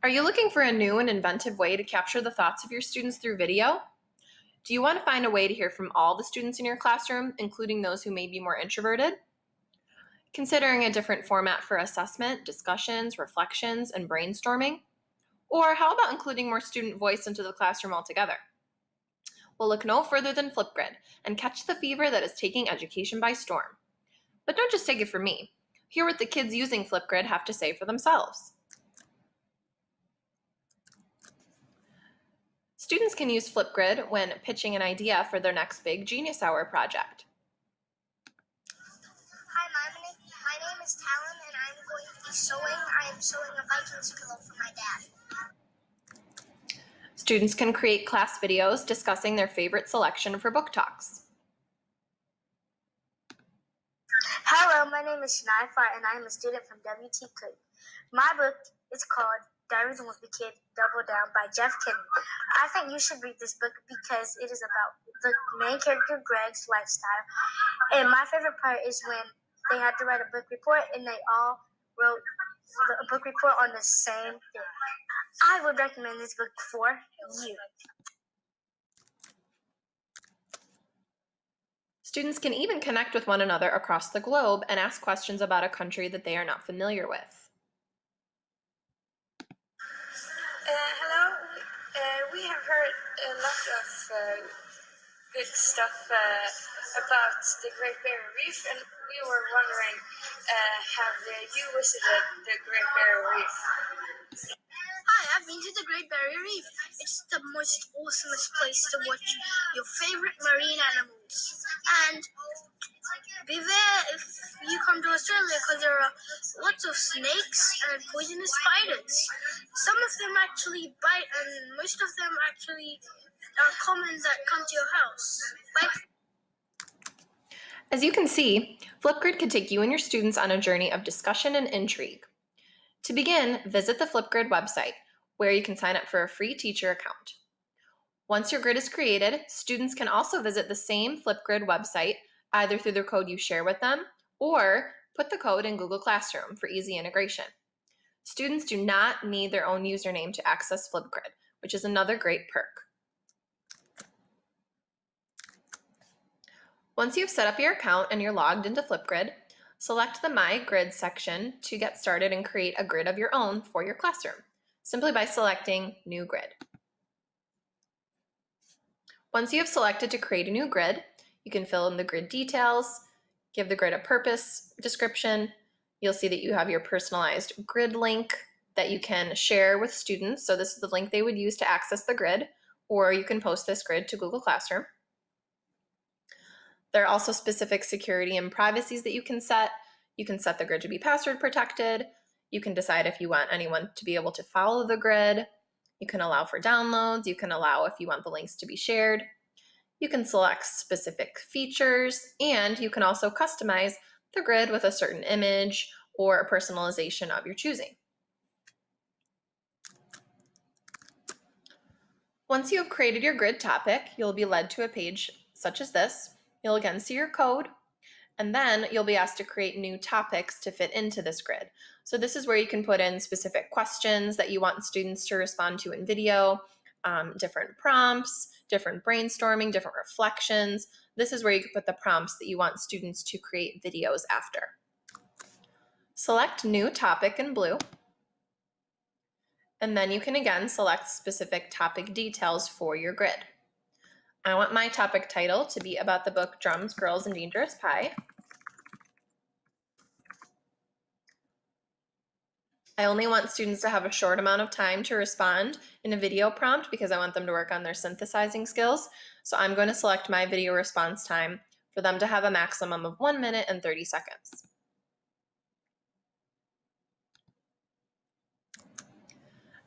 Are you looking for a new and inventive way to capture the thoughts of your students through video? Do you want to find a way to hear from all the students in your classroom, including those who may be more introverted? Considering a different format for assessment, discussions, reflections, and brainstorming? Or how about including more student voice into the classroom altogether? Well, look no further than Flipgrid and catch the fever that is taking education by storm. But don't just take it from me. Hear what the kids using Flipgrid have to say for themselves. Students can use Flipgrid when pitching an idea for their next big Genius Hour project. Hi, my name is Talon, and I'm going to be sewing. I am sewing a Vikings pillow for my dad. Students can create class videos discussing their favorite selection for book talks. Hello, my name is Shania Fart, and I am a student from WT Cook. My book is called Diaries of a Wimpy Kid Double Down by Jeff Kinney. I think you should read this book because it is about the main character Greg's lifestyle. And my favorite part is when they had to write a book report and they all wrote a book report on the same thing. I would recommend this book for you. Students can even connect with one another across the globe and ask questions about a country that they are not familiar with. Hello, we have heard a lot of good stuff about the Great Barrier Reef, and we were wondering, have you visited the Great Barrier Reef? Hi, I've been to the Great Barrier Reef. It's the most awesomest place to watch your favorite marine animals. And beware if you come to Australia because there are lots of snakes and poisonous spiders. Some of them actually bite, and most of them actually are common that come to your house. As you can see, Flipgrid could take you and your students on a journey of discussion and intrigue. To begin, visit the Flipgrid website, where you can sign up for a free teacher account. Once your grid is created, students can also visit the same Flipgrid website, either through the code you share with them, or put the code in Google Classroom for easy integration. Students do not need their own username to access Flipgrid, which is another great perk. Once you've set up your account and you're logged into Flipgrid, select the My Grid section to get started and create a grid of your own for your classroom, simply by selecting New Grid. Once you have selected to create a new grid, you can fill in the grid details, give the grid a purpose description. You'll see that you have your personalized grid link that you can share with students. So this is the link they would use to access the grid, or you can post this grid to Google Classroom. There are also specific security and privacies that you can set. You can set the grid to be password protected. You can decide if you want anyone to be able to follow the grid. You can allow for downloads. You can allow if you want the links to be shared. You can select specific features, and you can also customize the grid with a certain image or a personalization of your choosing. Once you have created your grid topic, you'll be led to a page such as this. You'll again see your code, and then you'll be asked to create new topics to fit into this grid. So this is where you can put in specific questions that you want students to respond to in video, different prompts, different brainstorming, different reflections. This is where you can put the prompts that you want students to create videos after. Select New Topic in blue, and then you can again select specific topic details for your grid. I want my topic title to be about the book Drums, Girls, and Dangerous Pie. I only want students to have a short amount of time to respond in a video prompt because I want them to work on their synthesizing skills. So I'm going to select my video response time for them to have a maximum of 1 minute and 30 seconds.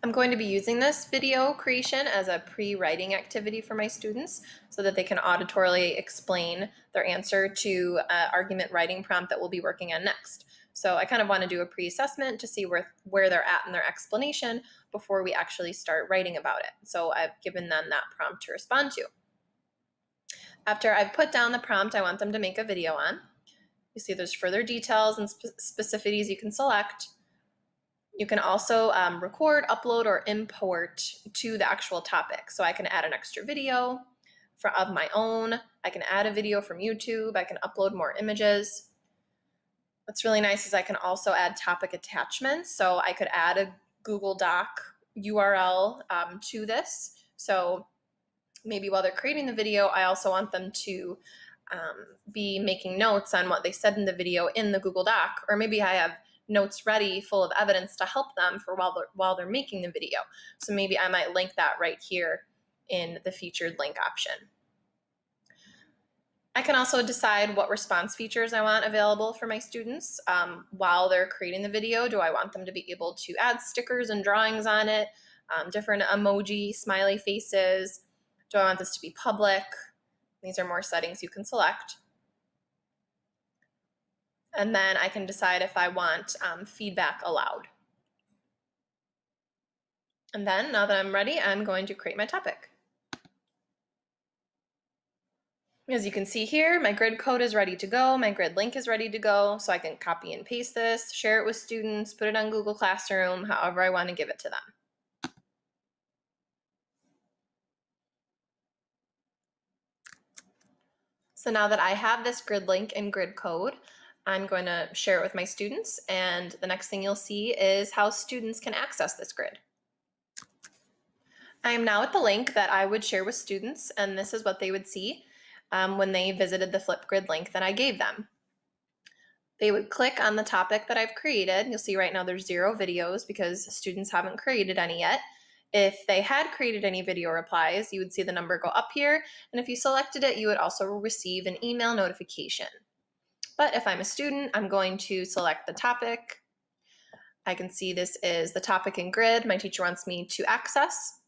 I'm going to be using this video creation as a pre-writing activity for my students so that they can auditorily explain their answer to an argument writing prompt that we'll be working on next. So I kind of want to do a pre-assessment to see where they're at in their explanation before we actually start writing about it. So I've given them that prompt to respond to. After I've put down the prompt I want them to make a video on, you see there's further details and specificities you can select. You can also record, upload, or import to the actual topic. So I can add an extra video of my own. I can add a video from YouTube. I can upload more images. What's really nice is I can also add topic attachments. So I could add a Google Doc URL to this. So maybe while they're creating the video, I also want them to be making notes on what they said in the video in the Google Doc, or maybe I have notes ready full of evidence to help them for while they're making the video. So maybe I might link that right here in the featured link option. I can also decide what response features I want available for my students while they're creating the video. Do I want them to be able to add stickers and drawings on it, different emoji, smiley faces? Do I want this to be public? These are more settings you can select. And then I can decide if I want feedback allowed. And then, now that I'm ready, I'm going to create my topic. As you can see here, my grid code is ready to go. My grid link is ready to go. So I can copy and paste this, share it with students, put it on Google Classroom, however I want to give it to them. So now that I have this grid link and grid code, I'm going to share it with my students. And the next thing you'll see is how students can access this grid. I am now at the link that I would share with students, and this is what they would see when they visited the Flipgrid link that I gave them. They would click on the topic that I've created. You'll see right now there's 0 videos because students haven't created any yet. If they had created any video replies, you would see the number go up here, and if you selected it, you would also receive an email notification. But if I'm a student, I'm going to select the topic. I can see this is the topic and grid my teacher wants me to access.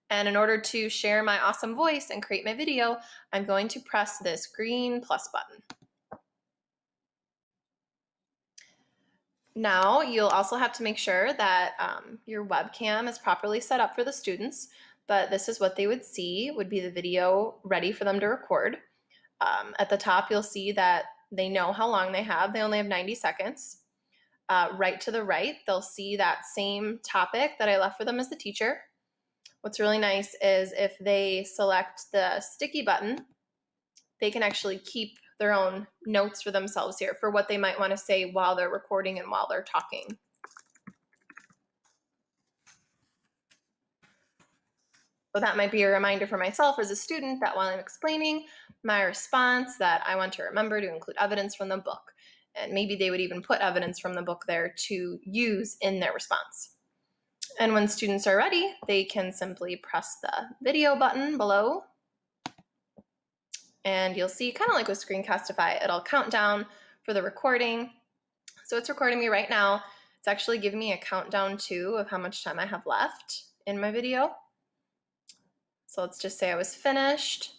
And in order to share my awesome voice and create my video, I'm going to press this green plus button. Now, you'll also have to make sure that your webcam is properly set up for the students, but this is what they would see, would be the video ready for them to record. At the top, you'll see that they know how long they have. They only have 90 seconds. Right to the right, they'll see that same topic that I left for them as the teacher. What's really nice is if they select the sticky button, they can actually keep their own notes for themselves here for what they might want to say while they're recording and while they're talking. So that might be a reminder for myself as a student that while I'm explaining my response, that I want to remember to include evidence from the book. And maybe they would even put evidence from the book there to use in their response. And when students are ready, they can simply press the video button below. And you'll see, kind of like with Screencastify, it'll count down for the recording. So it's recording me right now. It's actually giving me a countdown too of how much time I have left in my video. So let's just say I was finished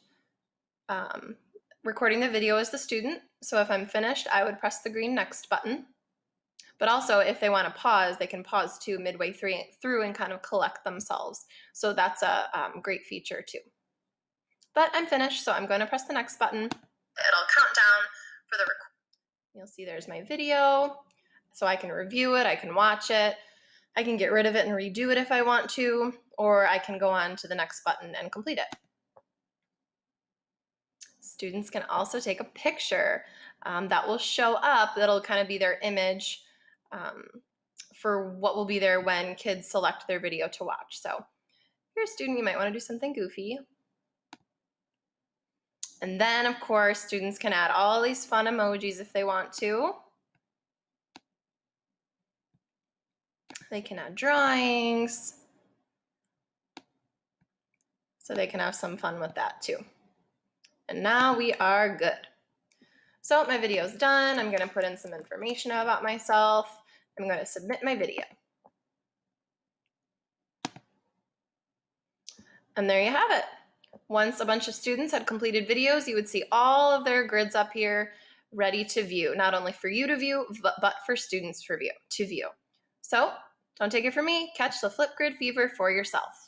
recording the video as the student. So if I'm finished, I would press the green next button. But also, if they want to pause, they can pause too midway through and kind of collect themselves. So that's a great feature too. But I'm finished, so I'm going to press the next button. It'll count down for the recording. You'll see there's my video. So I can review it, I can watch it, I can get rid of it and redo it if I want to, or I can go on to the next button and complete it. Students can also take a picture that will show up, that'll kind of be their image for what will be there when kids select their video to watch. So if you're a student, you might want to do something goofy. And then, of course, students can add all these fun emojis if they want to. They can add drawings. So they can have some fun with that too. And now we are good. So my video is done. I'm going to put in some information about myself. I'm going to submit my video. And there you have it. Once a bunch of students had completed videos, you would see all of their grids up here ready to view, not only for you to view, but for students to view. So don't take it from me, catch the Flipgrid Fever for yourself.